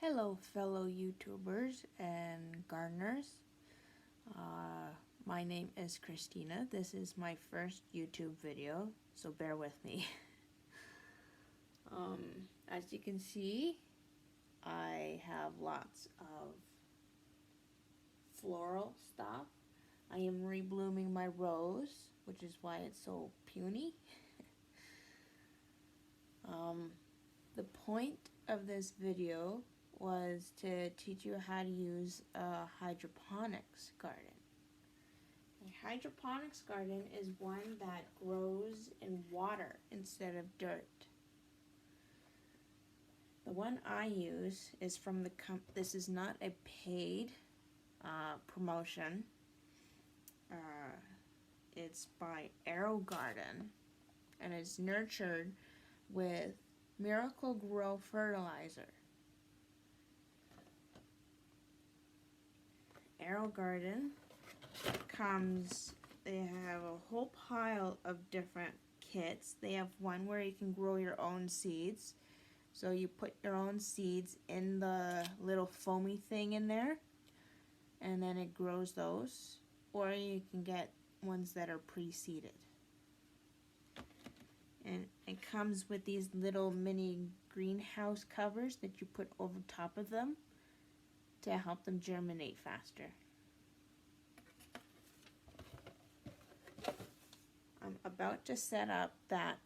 Hello, fellow YouTubers and gardeners. My name is Christina. This is my first YouTube video, so bear with me. As you can see, I have lots of floral stuff. I am reblooming my rose, which is why it's so puny. The point of this video was to teach you how to use a hydroponics garden. A hydroponics garden is one that grows in water instead of dirt. The one I use is from the this is not a paid promotion. It's by AeroGarden, and it's nurtured with Miracle Grow fertilizer. AeroGarden they have a whole pile of different kits. They have one where you can grow your own seeds. So you put your own seeds in the little foamy thing in there, and then it grows those. Or you can get ones that are pre-seeded. And it comes with these little mini greenhouse covers that you put over top of them to help them germinate faster. I'm about to set up that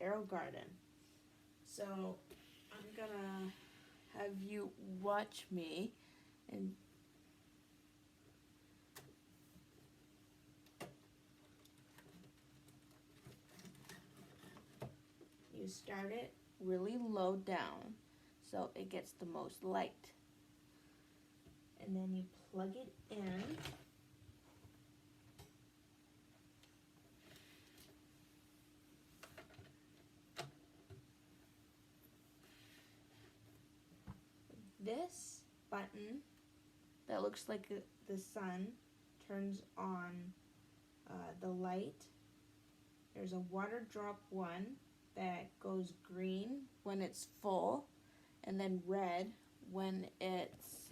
AeroGarden. So I'm gonna have you watch me and you start it really low down so it gets the most light. And then you plug it in. This button that looks like the sun turns on the light. There's a water drop one that goes green when it's full, and then red when it's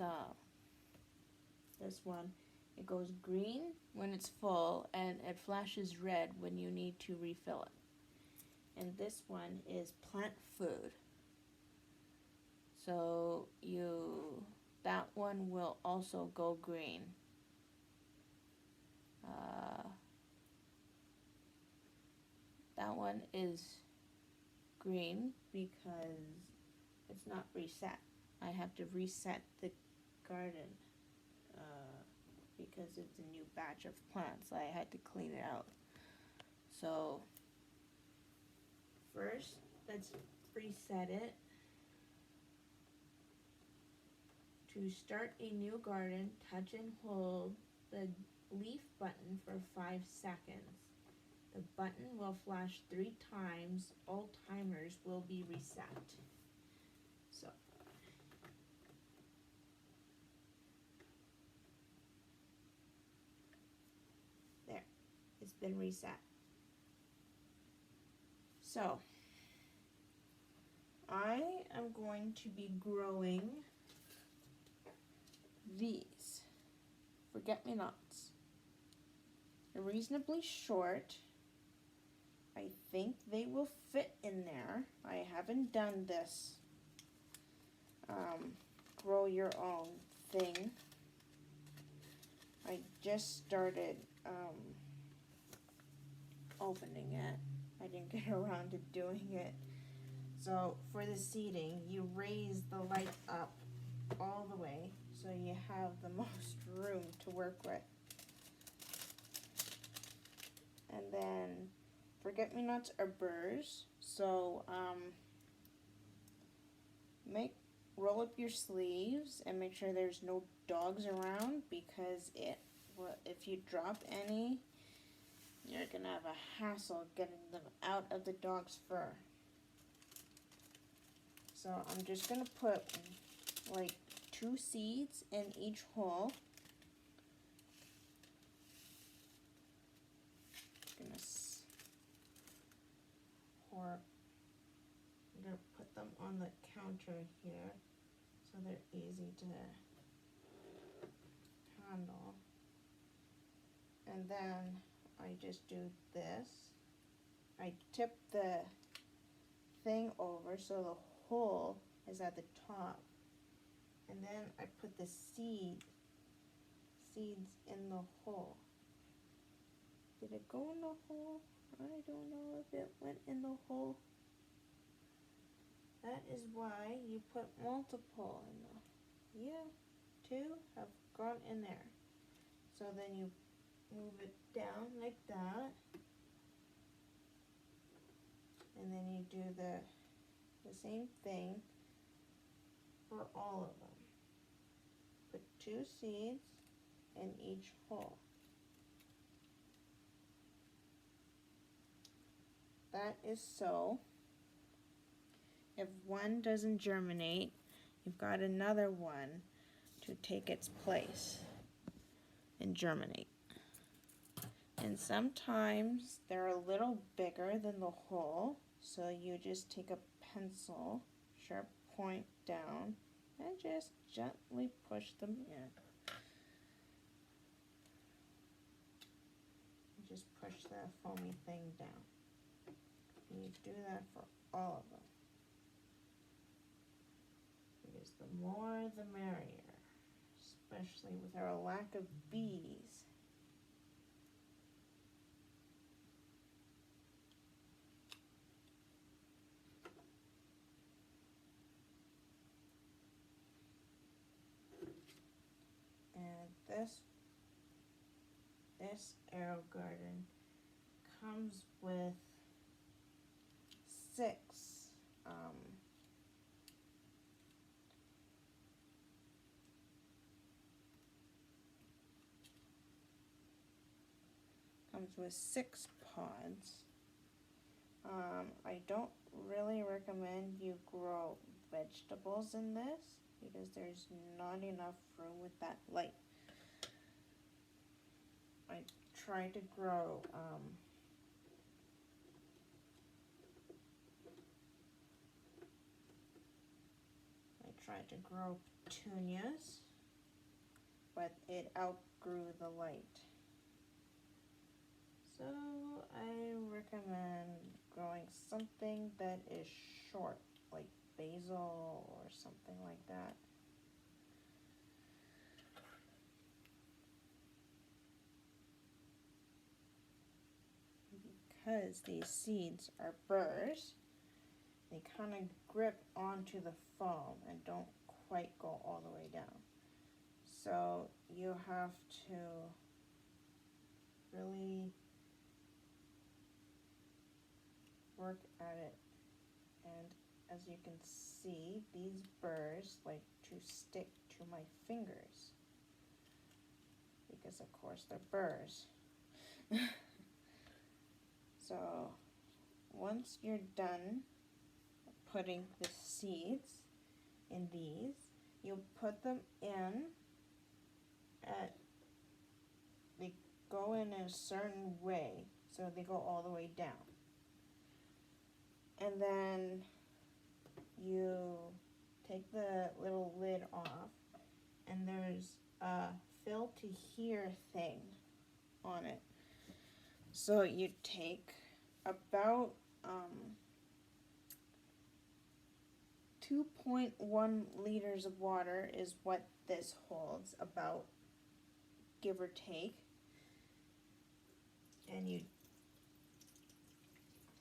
this one. It goes green when it's full, and it flashes red when you need to refill it. And this one is plant food. So that one will also go green. That one is green because it's not reset. I have to reset the garden because it's a new batch of plants. I had to clean it out. So first, let's reset it. To start a new garden, touch and hold the leaf button for 5 seconds. The button will flash 3 times. All timers will be reset. So, there, it's been reset. So, I am going to be growing these forget-me-nots. They're reasonably short. I think they will fit in there. I haven't done this grow your own thing. I just started opening it. I didn't get around to doing it. So for the seating, you raise the light up all the way so you have the most room to work with. And then forget-me-nots are burrs, so roll up your sleeves and make sure there's no dogs around, because if you drop any, you're gonna have a hassle getting them out of the dog's fur. So I'm just gonna put like 2 seeds in each hole. Gonna pour I'm going to put them on the counter here so they're easy to handle. And then I just do this. I tip the thing over so the hole is at the top. And then I put the seeds in the hole. Did it go in the hole? I don't know if it went in the hole. That is why you put multiple in the, yeah, 2 have gone in there. So then you move it down like that. And then you do the same thing for all of them. Put 2 seeds in each hole. That is so. If one doesn't germinate, you've got another one to take its place and germinate. And sometimes they're a little bigger than the hole, so you just take a pencil, sharp point down, and just gently push them in. Just push that foamy thing down. And you do that for all of them. Because the more the merrier, especially with our lack of bees. And this AeroGarden comes with 6 pods. I don't really recommend you grow vegetables in this because there's not enough room with that light. I try to grow petunias, but it outgrew the light. So I recommend growing something that is short, like basil or something like that. Because these seeds are burrs, they kind of grip onto the foam and don't quite go all the way down. So you have to really work at it. And as you can see, these burrs like to stick to my fingers because of course they're burrs. So once you're done putting the seeds in these, you'll put them in they go in a certain way, so they go all the way down. And then you take the little lid off, and there's a fill to here thing on it. So you take about 2.1 liters of water is what this holds, about, give or take. And you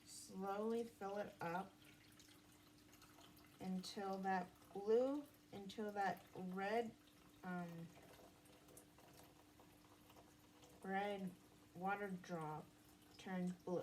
slowly fill it up until that red water drop turns blue.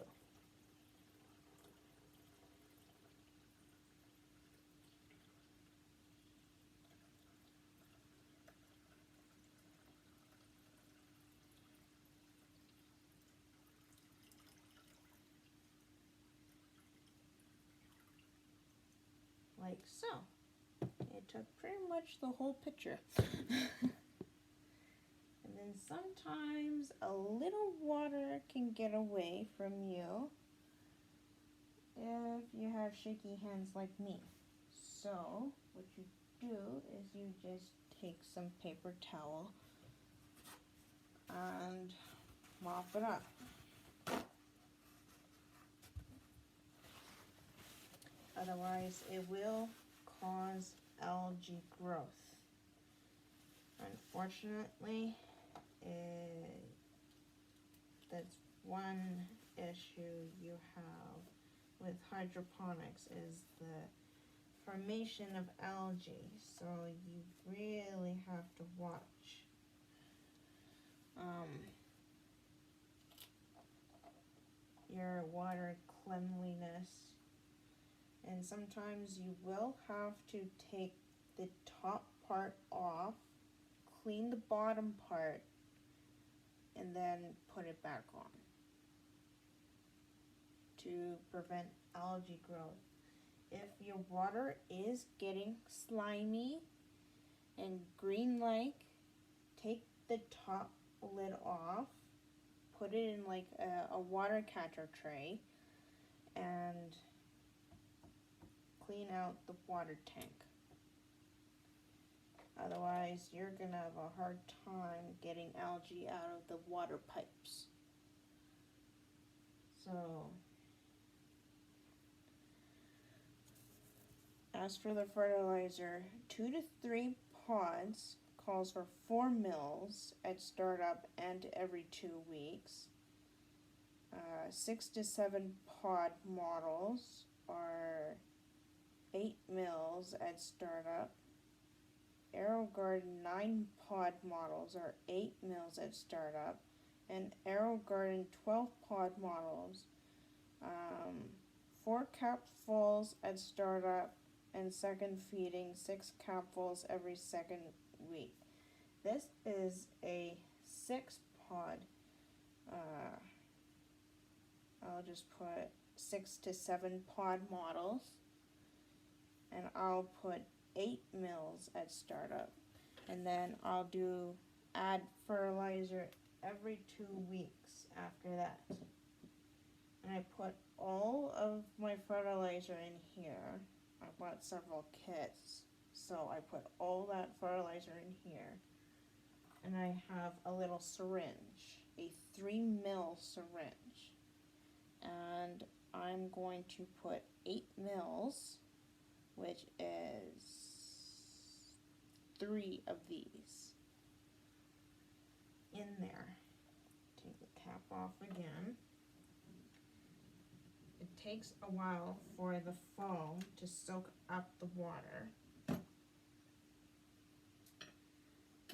Like so. It took pretty much the whole picture. And then sometimes a little water can get away from you. if you have shaky hands like me. So what you do is you just take some paper towel and mop it up. Otherwise, it will cause algae growth. Unfortunately, that's one issue you have with hydroponics is the formation of algae. So you really have to watch your water cleanliness. And sometimes you will have to take the top part off, clean the bottom part, and then put it back on to prevent algae growth. If your water is getting slimy and green-like, take the top lid off, put it in like a water catcher tray, and clean out the water tank. Otherwise, you're gonna have a hard time getting algae out of the water pipes. So, as for the fertilizer, 2 to 3 pods calls for 4 mils at startup and every 2 weeks. 6 to 7 pod models are 8 mils at startup. AeroGarden 9 pod models are 8 mils at startup, and AeroGarden 12 pod models, 4 capfuls at startup, and second feeding 6 capfuls every second week. This is a 6 pod. I'll just put 6 to 7 pod models, and I'll put 8 mils at startup, and then I'll add fertilizer every 2 weeks after that. And I put all of my fertilizer in here. I bought several kits, so I put all that fertilizer in here, and I have a little syringe, a 3 mil syringe, and I'm going to put 8 mils, which is 3 of these, in there. Take the cap off again. It takes a while for the foam to soak up the water.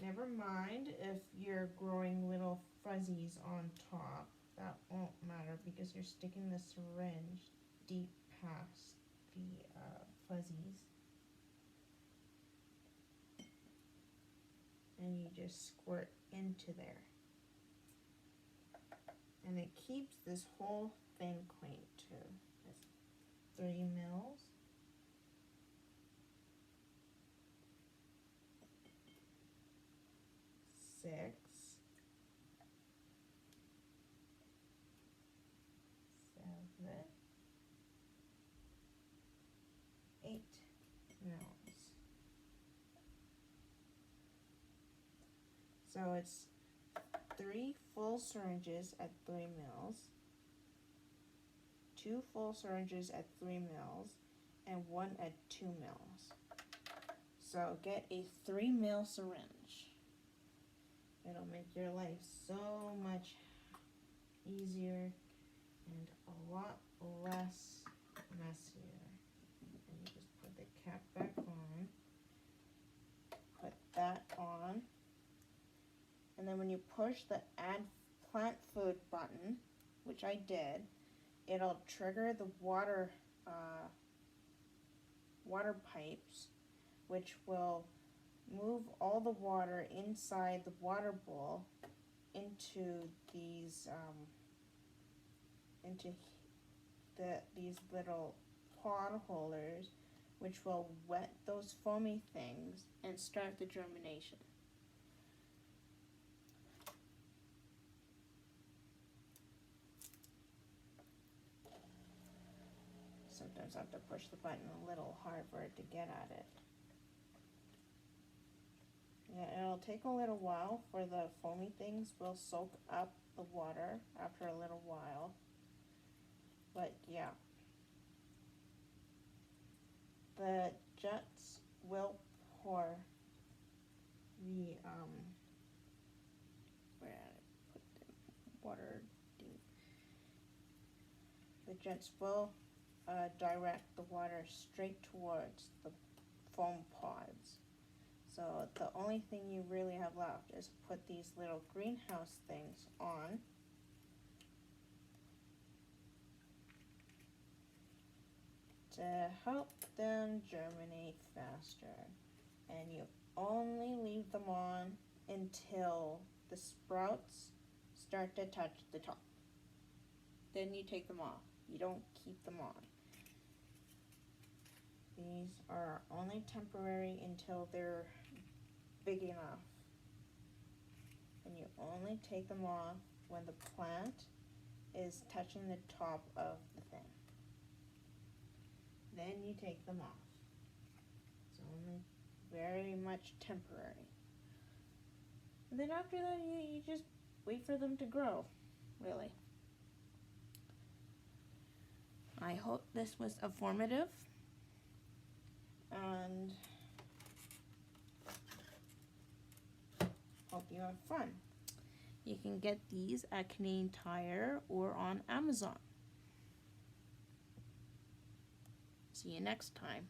Never mind if you're growing little fuzzies on top. That won't matter because you're sticking the syringe deep past the fuzzies. And you just squirt into there. And it keeps this whole thing clean too. It's 3 mils. Six. 7. 8 mils. So it's 3 full syringes at 3 mils, 2 full syringes at 3 mils, and 1 at 2 mils. So get a 3 mil syringe. It'll make your life so much easier and a lot less messier. And you just put the cap back on, put that on, and then when you push the add plant food button, which I did, it'll trigger the water pipes, which will move all the water inside the water bowl into these these little pod holders, which will wet those foamy things and start the germination. just have to push the button a little hard for it to get at it. Yeah, it'll take a little while for the foamy things will soak up the water after a little while. But yeah. The jets will pour the where did I put the water thing? The jets will direct the water straight towards the foam pods. So the only thing you really have left is put these little greenhouse things on. To help them germinate faster. And you only leave them on until the sprouts start to touch the top. Then you take them off. You don't keep them on. These are only temporary until they're big enough. And you only take them off when the plant is touching the top of the thing. Then you take them off. It's only very much temporary. And then after that, you just wait for them to grow, really. I hope this was informative. And hope you have fun. You can get these at Canadian Tire or on Amazon. See you next time.